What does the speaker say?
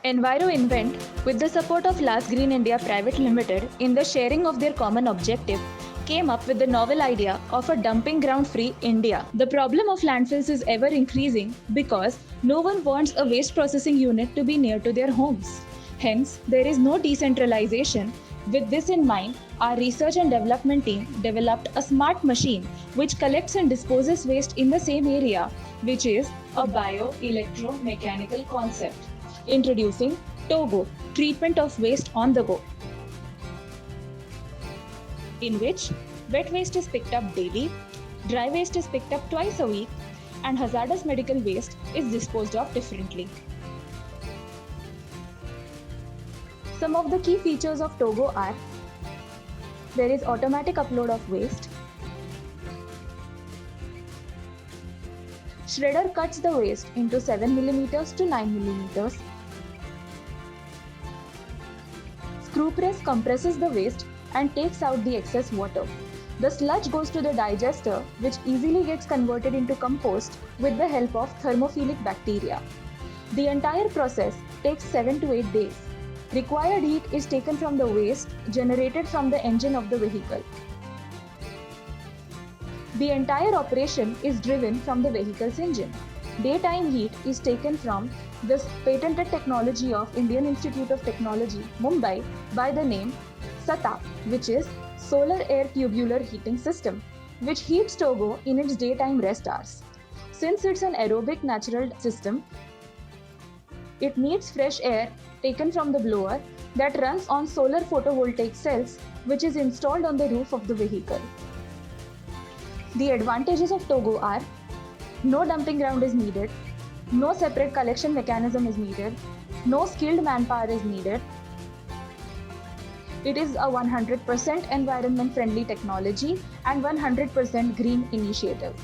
Enviro Invent, with the support of Last Green India Private Limited in the sharing of their common objective, came up with the novel idea of a dumping ground free India. The problem of landfills is ever increasing because no one wants a waste processing unit to be near to their homes. Hence, there is no decentralization. With this in mind, our research and development team developed a smart machine which collects and disposes waste in the same area, which is a bio-electromechanical concept. Introducing Togo, treatment of waste on the go, in which wet waste is picked up daily, dry waste is picked up twice a week, and hazardous medical waste is disposed of differently. Some of the key features of Togo are: there is automatic upload of waste, shredder cuts the waste into 7 mm to 9 mm, screw press compresses the waste and takes out the excess water. The sludge goes to the digester, which easily gets converted into compost with the help of thermophilic bacteria. The entire process takes 7 to 8 days. Required heat is taken from the waste generated from the engine of the vehicle. The entire operation is driven from the vehicle's engine. Daytime heat is taken from this patented technology of Indian Institute of Technology, Mumbai, by the name SATA, which is Solar Air Tubular Heating System, which heats Togo in its daytime rest hours. Since it's an aerobic natural system, it needs fresh air taken from the blower that runs on solar photovoltaic cells, which is installed on the roof of the vehicle. The advantages of Togo are: no dumping ground is needed, no separate collection mechanism is needed, no skilled manpower is needed. It is a 100% environment friendly technology and 100% green initiative.